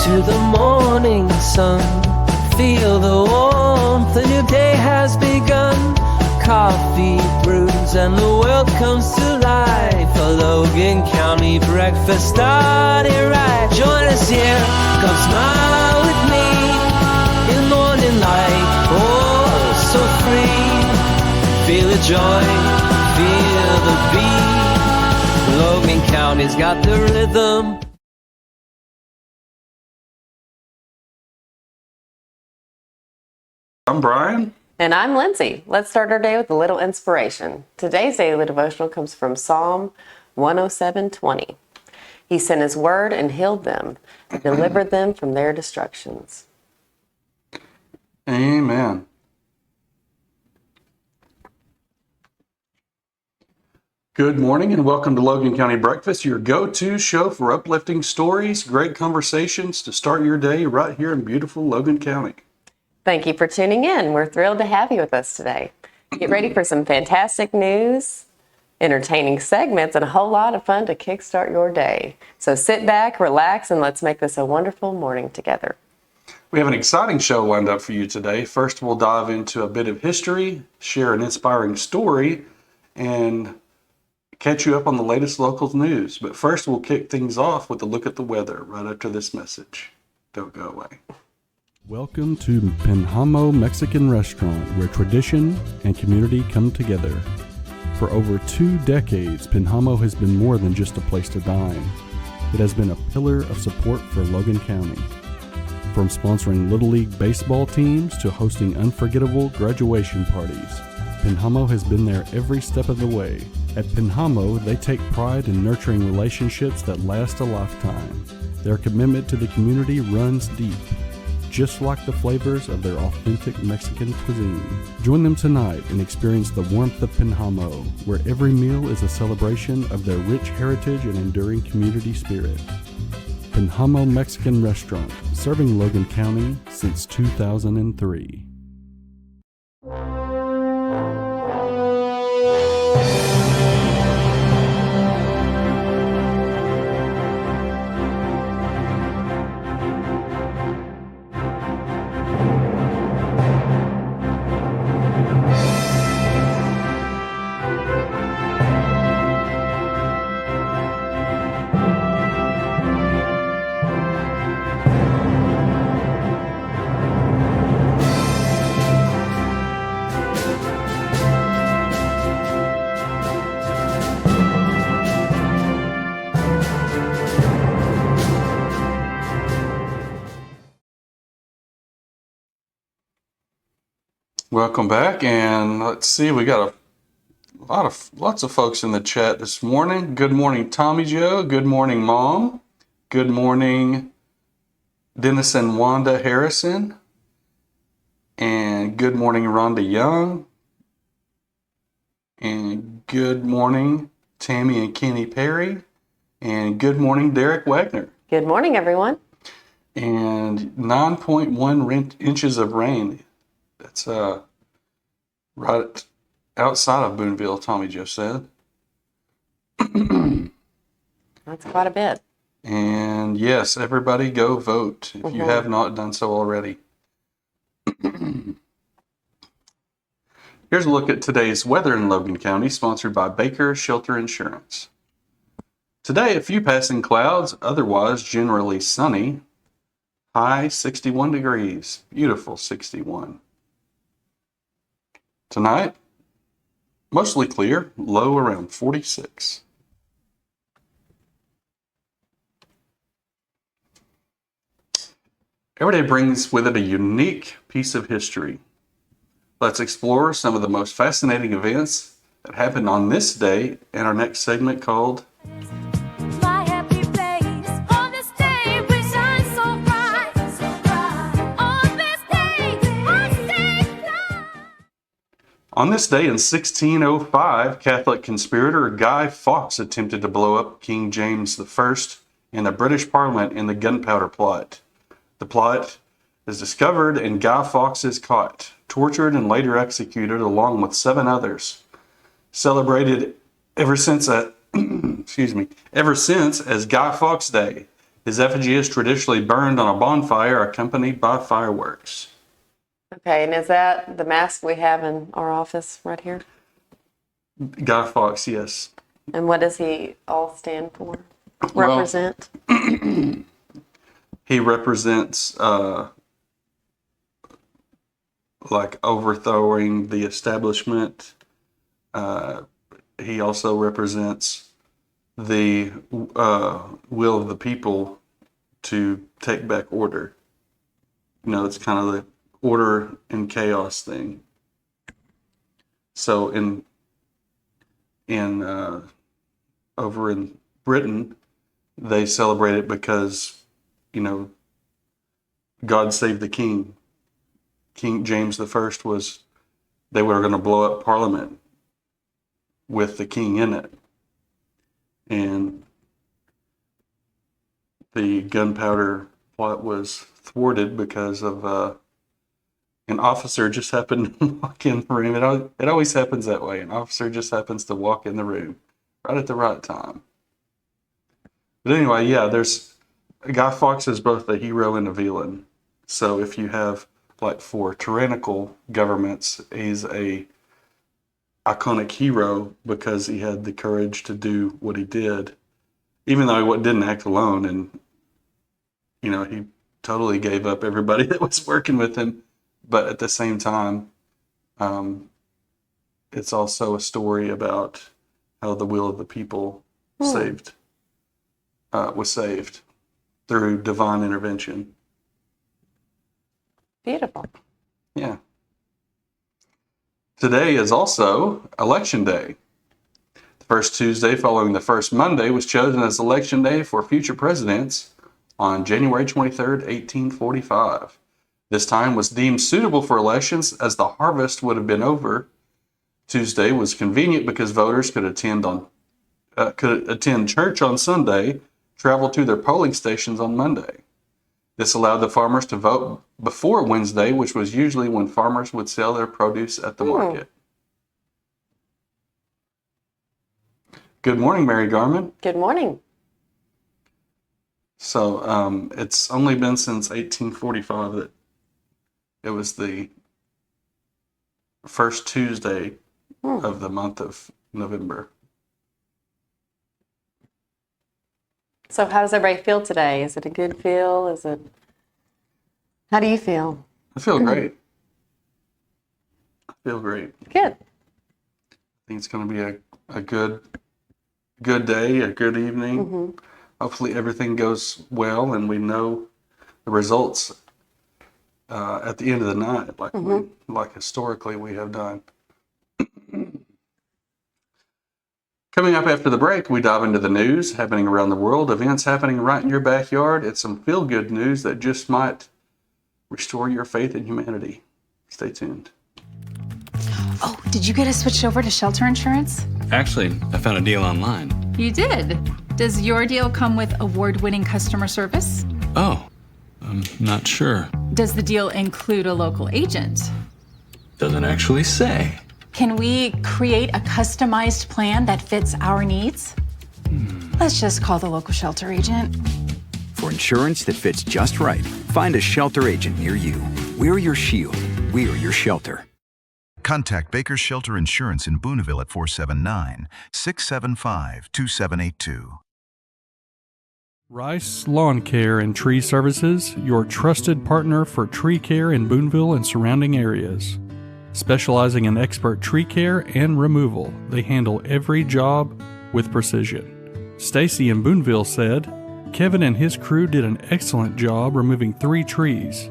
to the morning sun. Feel the warmth, a new day has begun. Coffee brews and the world comes to life. A Logan County breakfast started right. Join us here, come smile with me in morning light. Oh, so free. Feel the joy, feel the beat. Logan County's got the rhythm. I'm Brian. And I'm Lindsey. Let's start our day with a little inspiration. Today's daily devotional comes from Psalm 107:20. He sent his word and healed them, and delivered them from their destructions. Amen. Good morning and welcome to Logan County Breakfast, your go-to show for uplifting stories, great conversations to start your day right here in beautiful Logan County. Thank you for tuning in. We're thrilled to have you with us today. Get ready for some fantastic news, entertaining segments, and a whole lot of fun to kickstart your day. So sit back, relax, and let's make this a wonderful morning together. We have an exciting show lined up for you today. First, we'll dive into a bit of history, share an inspiring story, and catch you up on the latest local news. But first, we'll kick things off with a look at the weather right after this message. Don't go away. Welcome to Penhamo Mexican Restaurant, where tradition and community come together. For over 2 decades, Penhamo has been more than just a place to dine. It has been a pillar of support for Logan County. From sponsoring Little League baseball teams to hosting unforgettable graduation parties, Penhamo has been there every step of the way. At Penhamo, they take pride in nurturing relationships that last a lifetime. Their commitment to the community runs deep, just like the flavors of their authentic Mexican cuisine. Join them tonight and experience the warmth of Penhamo, where every meal is a celebration of their rich heritage and enduring community spirit. Penhamo Mexican Restaurant, serving Logan County since 2003. Welcome back, and let's see, we got lots of folks in the chat this morning. Good morning, Tommy Joe. Good morning, Mom. Good morning, Dennis and Wanda Harrison. And good morning, Rhonda Young. And good morning, Tammy and Kenny Perry. And good morning, Derek Wagner. Good morning, everyone. And 9.1 inches of rain. That's right outside of Boonville, Tommy just said. That's quite a bit. And yes, everybody go vote if you have not done so already. Here's a look at today's weather in Logan County, sponsored by Baker Shelter Insurance. Today, a few passing clouds, otherwise generally sunny. High 61 degrees, beautiful 61. Tonight, mostly clear, low around 46. Every day brings with it a unique piece of history. Let's explore some of the most fascinating events that happened on this day in our next segment called On this day in 1605, Catholic conspirator Guy Fawkes attempted to blow up King James I in the British Parliament in the Gunpowder Plot. The plot is discovered and Guy Fawkes is caught, tortured, and later executed along with 7 others. Celebrated ever since as Guy Fawkes Day, His effigy is traditionally burned on a bonfire accompanied by fireworks. Okay, and is that the mask we have in our office right here? Guy Fawkes, yes. And what does he all stand for? Well, Represent? He represents like overthrowing the establishment. He also represents the will of the people to take back order. You know, it's kind of the order and chaos thing. So in over in Britain, they celebrate it because, you know, God saved the king. King James the First was, they were going to blow up Parliament with the king in it. And the gunpowder plot was thwarted because of an officer just happened to walk in the room. It always happens that way. An officer just happens to walk in the room right at the right time. But anyway, yeah, there's Guy Fawkes is both a hero and a villain. So if you have, like, for tyrannical governments, he's a iconic hero because he had the courage to do what he did, even though he didn't act alone. And, you know, he totally gave up everybody that was working with him. But at the same time, it's also a story about how the will of the people was saved through divine intervention. Beautiful. Yeah. Today is also Election Day. The first Tuesday following the first Monday was chosen as Election Day for future presidents on January 23rd, 1845. This time was deemed suitable for elections as the harvest would have been over. Tuesday was convenient because voters could attend church on Sunday, travel to their polling stations on Monday. This allowed the farmers to vote before Wednesday, which was usually when farmers would sell their produce at the market. Good morning, Mary Garman. Good morning. So it's only been since 1845 that it was the first Tuesday of the month of November. So how does everybody feel today? Is it a good feel? How do you feel? I feel great. I feel great. Good. I think it's going to be a good day, a good evening. Hopefully everything goes well and we know the results at the end of the night, like historically we have done. Coming up after the break, we dive into the news happening around the world, events happening right in your backyard, and some feel-good news that just might restore your faith in humanity. Stay tuned. Oh, did you get us switched over to shelter insurance? Actually, I found a deal online. You did? Does your deal come with award-winning customer service? Oh, I'm not sure. Does the deal include a local agent? Doesn't actually say. Can we create a customized plan that fits our needs? Let's just call the local shelter agent. For insurance that fits just right, find a shelter agent near you. We're your shield. We're your shelter. Contact Baker's Shelter Insurance in Booneville at 479-675-2782. Rice Lawn Care and Tree Services, your trusted partner for tree care in Booneville and surrounding areas. Specializing in expert tree care and removal, they handle every job with precision. Stacy in Booneville said, Kevin and his crew did an excellent job removing 3 trees.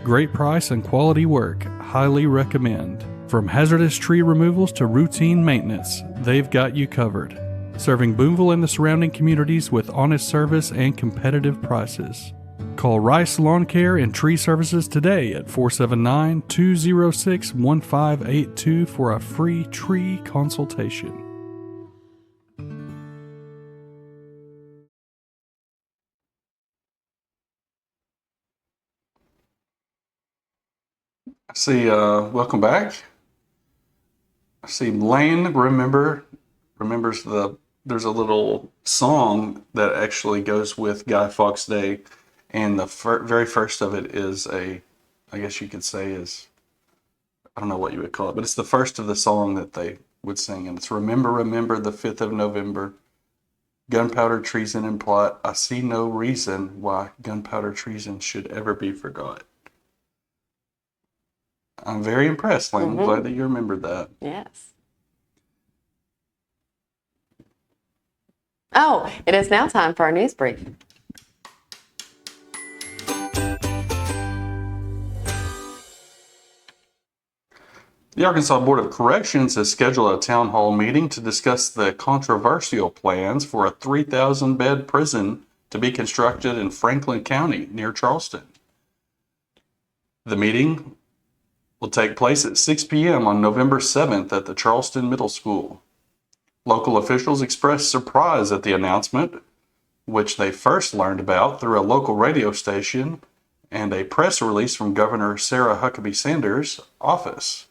Great price and quality work, highly recommend. From hazardous tree removals to routine maintenance, they've got you covered. Serving Booneville and the surrounding communities with honest service and competitive prices. Call Rice Lawn Care and Tree Services today at 479-206-1582 for a free tree consultation. I see, welcome back. I see Lane remembers the there's a little song that actually goes with Guy Fawkes Day, and the very first of it is I guess you could say is, I don't know what you would call it, but it's the first of the song that they would sing, and it's "Remember, remember the 5th of November, gunpowder, treason, and plot. I see no reason why gunpowder treason should ever be forgot." I'm very impressed, Lynn. I'm glad that you remembered that. Yes. Oh, it is now time for our news brief. The Arkansas Board of Corrections has scheduled a town hall meeting to discuss the controversial plans for a 3,000-bed prison to be constructed in Franklin County near Charleston. The meeting will take place at 6 p.m. on November 7th at the Charleston Middle School. Local officials expressed surprise at the announcement, which they first learned about through a local radio station and a press release from Governor Sarah Huckabee Sanders' office.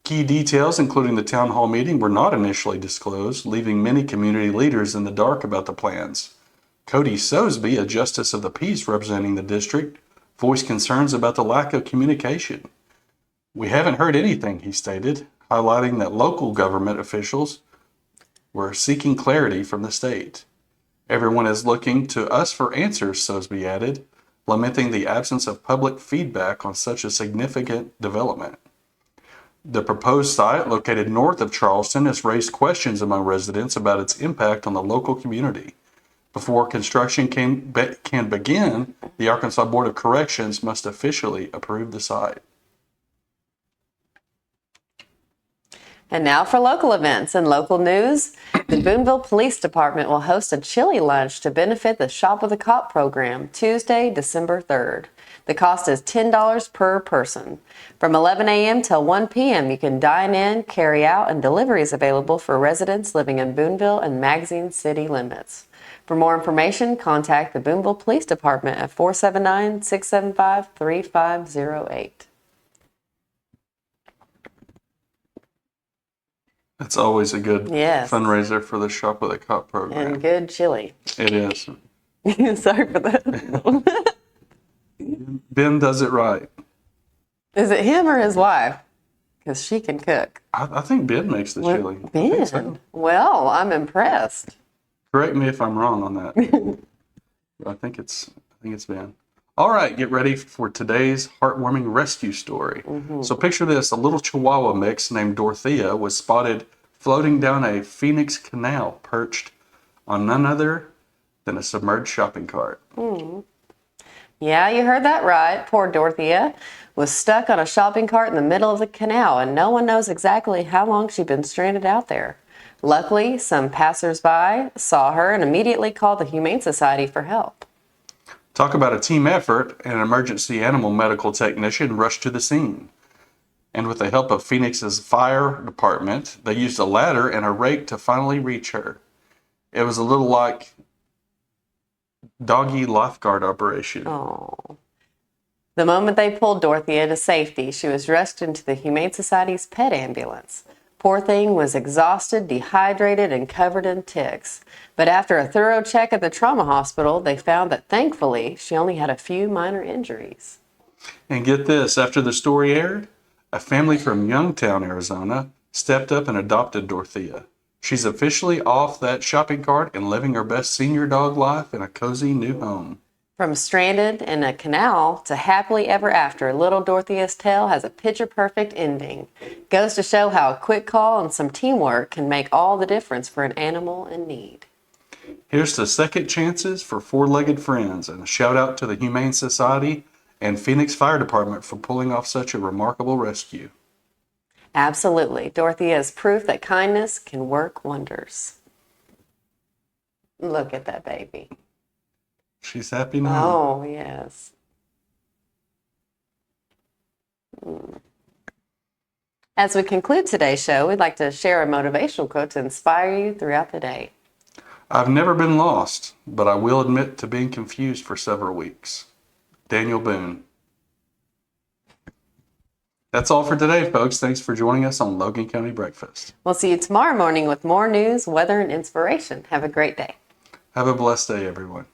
Key details, including the town hall meeting, were not initially disclosed, leaving many community leaders in the dark about the plans. Cody Sosby, a justice of the peace representing the district, voiced concerns about the lack of communication. "We haven't heard anything," he stated, highlighting that local government officials were seeking clarity from the state. "Everyone is looking to us for answers," Sosby added, lamenting the absence of public feedback on such a significant development. The proposed site, located north of Charleston, has raised questions among residents about its impact on the local community. Before construction can begin, the Arkansas Board of Corrections must officially approve the site. And now for local events and local news. The Boonville Police Department will host a chili lunch to benefit the Shop with a Cop program Tuesday, December 3rd. The cost is $10 per person. From 11 a.m. till 1 p.m., you can dine in, carry out, and deliveries available for residents living in Boonville and Magazine city limits. For more information, contact the Boonville Police Department at 479-675-3508. It's always a good Yes. fundraiser for the Shop with a Cop program. And good chili. It is. Sorry for that. Ben does it right. Is it him or his wife? Because she can cook. I think Ben makes the chili. I think Ben. so. Well, I'm impressed. Correct me if I'm wrong on that. I think it's Ben. All right, get ready for today's heartwarming rescue story. So picture this: a little Chihuahua mix named Dorothea was spotted floating down a Phoenix canal, perched on none other than a submerged shopping cart. Yeah, you heard that right. Poor Dorothea was stuck on a shopping cart in the middle of the canal, and no one knows exactly how long she'd been stranded out there. Luckily, some passersby saw her and immediately called the Humane Society for help. Talk about a team effort. An emergency animal medical technician rushed to the scene. And with the help of Phoenix's fire department, they used a ladder and a rake to finally reach her. It was a little like doggy lifeguard operation. Oh. The moment they pulled Dorothea to safety, she was rushed into the Humane Society's pet ambulance. Poor thing was exhausted, dehydrated, and covered in ticks. But after a thorough check at the trauma hospital, they found that thankfully she only had a few minor injuries. And get this, after the story aired, a family from Youngtown, Arizona, stepped up and adopted Dorothea. She's officially off that shopping cart and living her best senior dog life in a cozy new home. From stranded in a canal to happily ever after, little Dorothea's tale has a picture-perfect ending. Goes to show how a quick call and some teamwork can make all the difference for an animal in need. Here's to second chances for four-legged friends, and a shout out to the Humane Society and Phoenix Fire Department for pulling off such a remarkable rescue. Absolutely. Dorothea is proof that kindness can work wonders. Look at that baby. She's happy now. Oh, yes. As we conclude today's show, we'd like to share a motivational quote to inspire you throughout the day. I've never been lost, but I will admit to being confused for several weeks. Daniel Boone. That's all for today, folks. Thanks for joining us on Logan County Breakfast. We'll see you tomorrow morning with more news, weather, and inspiration. Have a great day. Have a blessed day, everyone.